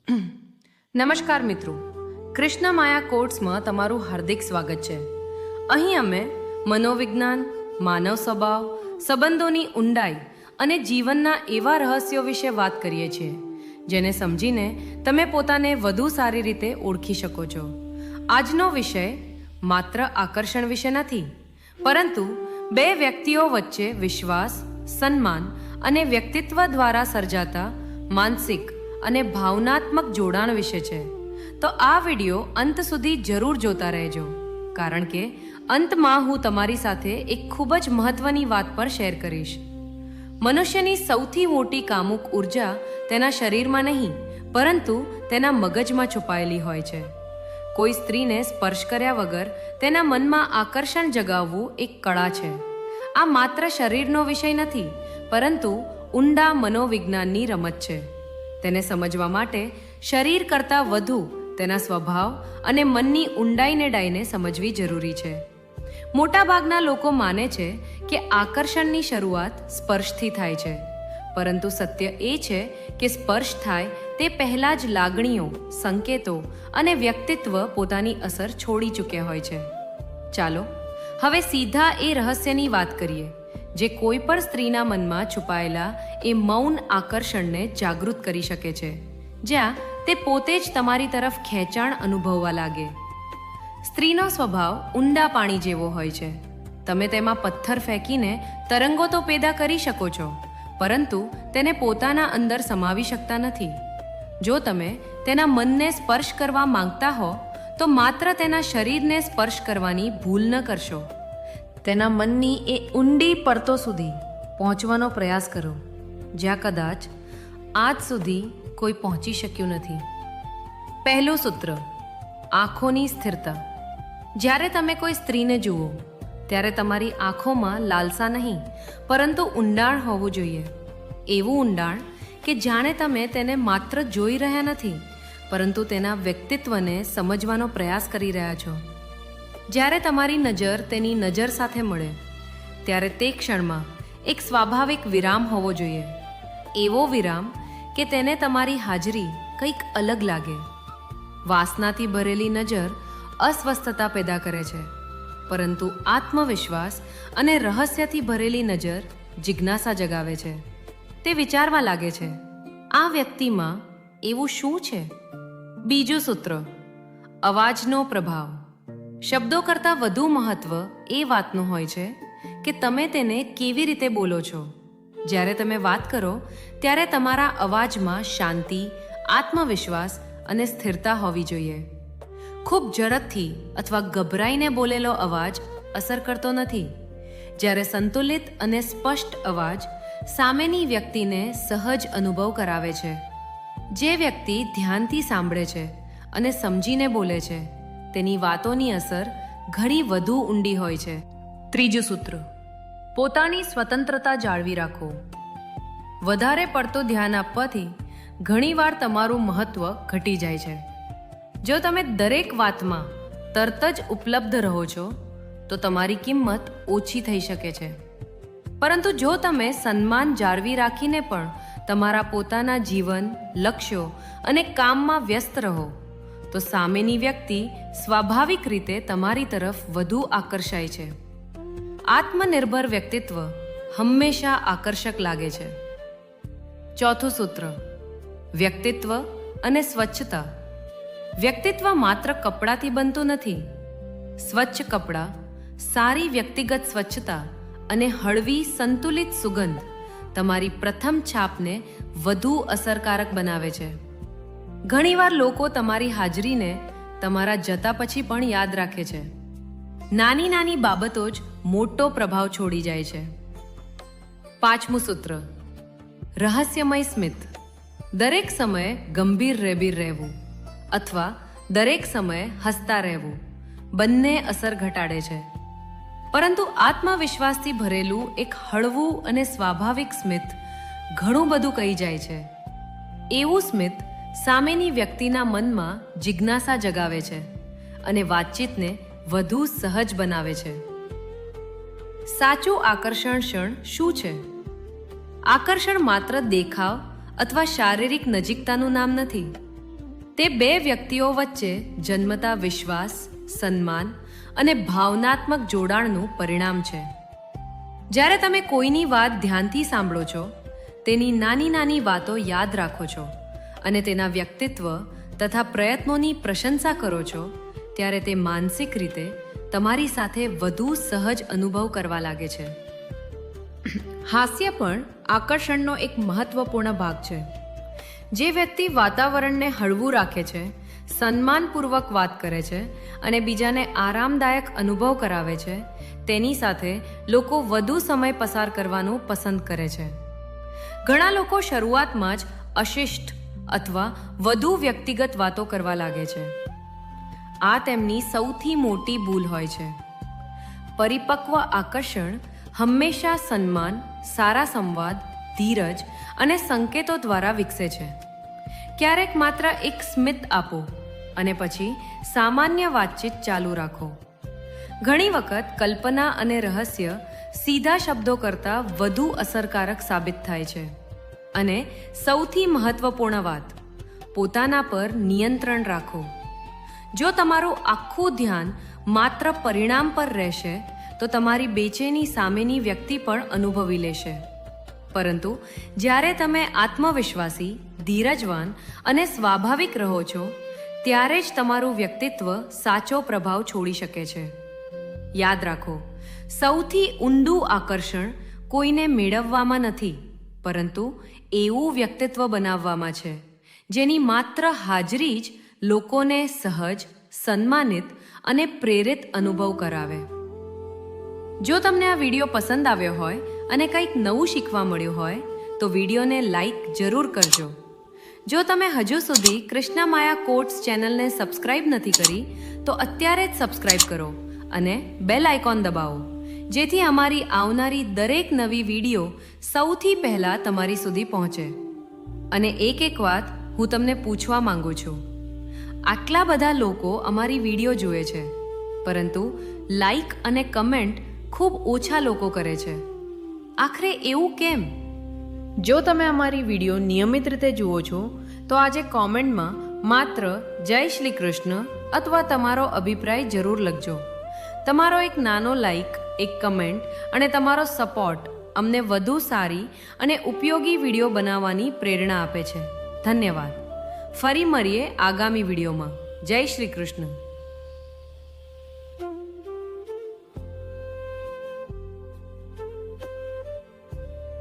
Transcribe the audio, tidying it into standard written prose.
નમસ્કાર મિત્રો, કૃષ્ણ માયા કોર્ટ્સમાં તમારું હાર્દિક સ્વાગત છે. અહીં અમે મનોવિજ્ઞાન, માનવ સ્વભાવ, સંબંધોની ઊંડાઈ અને જીવનના એવા રહસ્યો વિશે વાત કરીએ છીએ જેને સમજીને તમે પોતાને વધુ સારી રીતે ઓળખી શકો છો. આજનો વિષય માત્ર આકર્ષણ વિશે નથી, પરંતુ બે વ્યક્તિઓ વચ્ચે વિશ્વાસ, સન્માન અને વ્યક્તિત્વ દ્વારા સર્જાતા માનસિક અને ભાવનાત્મક જોડાણ વિશે છે. તો આ વિડિયો અંત સુધી જરૂર જોતા રહેજો, કારણ કે અંતમાં હું તમારી સાથે એક ખૂબ જ મહત્વની વાત પર શેર કરીશ. મનુષ્યની સૌથી મોટી કામુક ઉર્જા તેના શરીરમાં નહીં, પરંતુ તેના મગજમાં છુપાયેલી હોય છે. કોઈ સ્ત્રીને સ્પર્શ કર્યા વગર તેના મનમાં આકર્ષણ જગાવવું એક કળા છે. આ માત્ર શરીરનો વિષય નથી, પરંતુ ઊંડા મનોવિજ્ઞાનની રમત છે. તેને સમજવા માટે શરીર કરતાં વધુ તેના સ્વભાવ અને મનની ઊંડાઈને ડાઈને સમજવી જરૂરી છે. મોટાભાગના લોકો માને છે કે આકર્ષણની શરૂઆત સ્પર્શથી થાય છે, પરંતુ સત્ય એ છે કે સ્પર્શ થાય તે પહેલાં જ લાગણીઓ, સંકેતો અને વ્યક્તિત્વ પોતાની અસર છોડી ચૂક્યા હોય છે. ચાલો હવે સીધા એ રહસ્યની વાત કરીએ જે કોઈ પણ સ્ત્રીના મનમાં છુપાયેલા એ મૌન આકર્ષણને જાગૃત કરી શકે છે, જ્યાં તે પોતે જ તમારી તરફ ખેંચાણ અનુભવવા લાગે. સ્ત્રીનો સ્વભાવ ઊંડા પાણી જેવો હોય છે. તમે તેમાં પથ્થર ફેંકીને તરંગો તો પેદા કરી શકો છો, પરંતુ તેને પોતાના અંદર સમાવી શકતા નથી. જો તમે તેના મનને સ્પર્શ કરવા માંગતા હો તો માત્ર તેના શરીરને સ્પર્શ કરવાની ભૂલ ન કરશો. તેના મનની એ ઊંડી પરતો સુધી પહોંચવાનો પ્રયાસ કરો, જ્યાં કદાચ આજ સુધી કોઈ પહોંચી શક્યું નથી. પહેલું સૂત્ર: આંખોની સ્થિરતા. જ્યારે તમે કોઈ સ્ત્રીને જુઓ ત્યારે તમારી આંખોમાં લાલસા નહીં, પરંતુ ઊંડાણ હોવું જોઈએ. એવું ઊંડાણ કે જાણે તમે તેને માત્ર જોઈ રહ્યા નથી, પરંતુ તેના વ્યક્તિત્વને સમજવાનો પ્રયાસ કરી રહ્યા છો. જ્યારે તમારી નજર તેની નજર સાથે મળે ત્યારે તે ક્ષણમાં એક સ્વાભાવિક વિરામ હોવો જોઈએ. એવો વિરામ કે તેને તમારી હાજરી કંઈક અલગ લાગે. વાસનાથી ભરેલી નજર અસ્વસ્થતા પેદા કરે છે, પરંતુ આત્મવિશ્વાસ અને રહસ્યથી ભરેલી નજર જિજ્ઞાસા જગાવે છે. તે વિચારવા લાગે છે, આ વ્યક્તિમાં એવું શું છે? બીજું સૂત્ર: અવાજનો પ્રભાવ. શબ્દો કરતાં વધુ મહત્વ એ વાતનું હોય છે કે તમે તેને કેવી રીતે બોલો છો. જ્યારે તમે વાત કરો ત્યારે તમારા અવાજમાં શાંતિ, આત્મવિશ્વાસ અને સ્થિરતા હોવી જોઈએ. ખૂબ ઝડપથી અથવા ગભરાઈને બોલેલો અવાજ અસર કરતો નથી, જ્યારે સંતુલિત અને સ્પષ્ટ અવાજ સામેની વ્યક્તિને સહજ અનુભવ કરાવે છે. જે વ્યક્તિ ધ્યાનથી સાંભળે છે અને સમજીને બોલે છે તેની વાતોની અસર ઘણી વધુ ઊંડી હોય છે. ત્રીજું સૂત્ર: પોતાની સ્વતંત્રતા જાળવી રાખો. વધારે પડતું ધ્યાન આપવાથી ઘણીવાર તમારું મહત્વ ઘટી જાય છે. જો તમે દરેક વાતમાં તરત જ ઉપલબ્ધ રહો છો તો તમારી કિંમત ઓછી થઈ શકે છે. પરંતુ જો તમે સન્માન જાળવી રાખીને પણ તમારા પોતાના જીવન, લક્ષ્યો અને કામમાં વ્યસ્ત રહો તો સામેની વ્યક્તિ સ્વાભાવિક રીતે તમારી તરફ વધુ આકર્ષાય છે. આત્મનિર્ભર વ્યક્તિત્વ હંમેશા આકર્ષક લાગે છે. ચોથું સૂત્ર: વ્યક્તિત્વ અને સ્વચ્છતા. વ્યક્તિત્વ માત્ર કપડાથી બનતું નથી. સ્વચ્છ કપડાં, સારી વ્યક્તિગત સ્વચ્છતા અને હળવી સંતુલિત સુગંધ તમારી પ્રથમ છાપને વધુ અસરકારક બનાવે છે. ઘણીવાર લોકો તમારી હાજરીને તમારા જતા પછી પણ યાદ રાખે છે. નાની નાની બાબતો જ મોટો પ્રભાવ છોડી જાય છે. પાંચમું સૂત્ર: રહસ્યમય સ્મિત. દરેક સમયે ગંભીર રેબીર રહેવું અથવા દરેક સમયે હસતા રહેવું બંને અસર ઘટાડે છે, પરંતુ આત્મવિશ્વાસથી ભરેલું એક હળવું અને સ્વાભાવિક સ્મિત ઘણું બધું કહી જાય છે. એવું સ્મિત સામેની વ્યક્તિના મનમાં જિજ્ઞાસા જગાવે છે અને વાતચીતને વધુ સહજ બનાવે છે. સાચું આકર્ષણ ક્ષણ શું છે? આકર્ષણ માત્ર દેખાવ અથવા શારીરિક નજીકતાનું નામ નથી. તે બે વ્યક્તિઓ વચ્ચે જન્મતા વિશ્વાસ, સન્માન અને ભાવનાત્મક જોડાણનું પરિણામ છે. જ્યારે તમે કોઈની વાત ધ્યાનથી સાંભળો છો, તેની નાની નાની વાતો યાદ રાખો છો અને તેના વ્યક્તિત્વ તથા પ્રયત્નોની પ્રશંસા કરો છો, ત્યારે તે માનસિક રીતે તમારી સાથે વધુ સહજ અનુભવ કરવા લાગે છે. હાસ્ય પણ આકર્ષણનો એક મહત્વપૂર્ણ ભાગ છે. જે વ્યક્તિ વાતાવરણને હળવું રાખે છે, સન્માનપૂર્વક વાત કરે છે અને બીજાને આરામદાયક અનુભવ કરાવે છે, તેની સાથે લોકો વધુ સમય પસાર કરવાનું પસંદ કરે છે. ઘણા લોકો શરૂઆતમાં જ અશિષ્ટ અથવા વધુ વ્યક્તિગત વાતો કરવા લાગે છે. આ તેમની સૌથી મોટી ભૂલ હોય છે. પરિપક્વ આકર્ષણ હંમેશા સન્માન, સારા સંવાદ, ધીરજ અને સંકેતો દ્વારા વિકસે છે. ક્યારેક માત્ર એક સ્મિત આપો અને પછી સામાન્ય વાતચીત ચાલુ રાખો. ઘણી વખત કલ્પના અને રહસ્ય સીધા શબ્દો કરતાં વધુ અસરકારક સાબિત થાય છે. અને સૌથી મહત્વપૂર્ણ વાત, પોતાના પર નિયંત્રણ રાખો. જો તમારું આખું ધ્યાન માત્ર પરિણામ પર રહેશે તો તમારી બેચેની સામેની વ્યક્તિ પણ અનુભવી લેશે. પરંતુ જ્યારે તમે આત્મવિશ્વાસી, ધીરજવાન અને સ્વાભાવિક રહો છો, ત્યારે જ તમારું વ્યક્તિત્વ સાચો પ્રભાવ છોડી શકે છે. યાદ રાખો, સૌથી ઊંડું આકર્ષણ કોઈને મેળવવામાં નથી, પરંતુ એવું વ્યક્તિત્વ બનાવવામાં છે જેની માત્ર હાજરી જ લોકોને સહજ, સન્માનિત અને પ્રેરિત અનુભવ કરાવે. જો તમને આ વિડીયો પસંદ આવ્યો હોય અને કંઈક નવું શીખવા મળ્યું હોય તો વિડીયોને લાઈક જરૂર કરજો. જો તમે હજુ સુધી કૃષ્ણા માયા કોટ્સ ચેનલને સબસ્ક્રાઇબ નથી કરી તો અત્યારે જ સબસ્ક્રાઇબ કરો અને બેલ આઇકોન દબાવો, જેથી અમારી આવનારી દરેક નવી વિડીયો સૌથી પહેલાં તમારી સુધી પહોંચે. અને એક વાત હું તમને પૂછવા માંગુ છું, આટલા બધા લોકો અમારી વિડીયો જુએ છે, પરંતુ લાઈક અને કમેન્ટ ખૂબ ઓછા લોકો કરે છે. આખરે એવું કેમ? જો તમે અમારી વિડીયો નિયમિત રીતે જુઓ છો તો આજે કોમેન્ટમાં માત્ર જય શ્રી કૃષ્ણ અથવા તમારો અભિપ્રાય જરૂર લખજો. તમારો એક નાનો લાઈક, એક કમેન્ટ અને તમારો સપોર્ટ અમને વધુ સારી અને ઉપયોગી વિડીયો બનાવવાની પ્રેરણા આપે છે. ધન્યવાદ. ફરી મળીએ આગામી વિડીયોમાં. જય શ્રી કૃષ્ણ.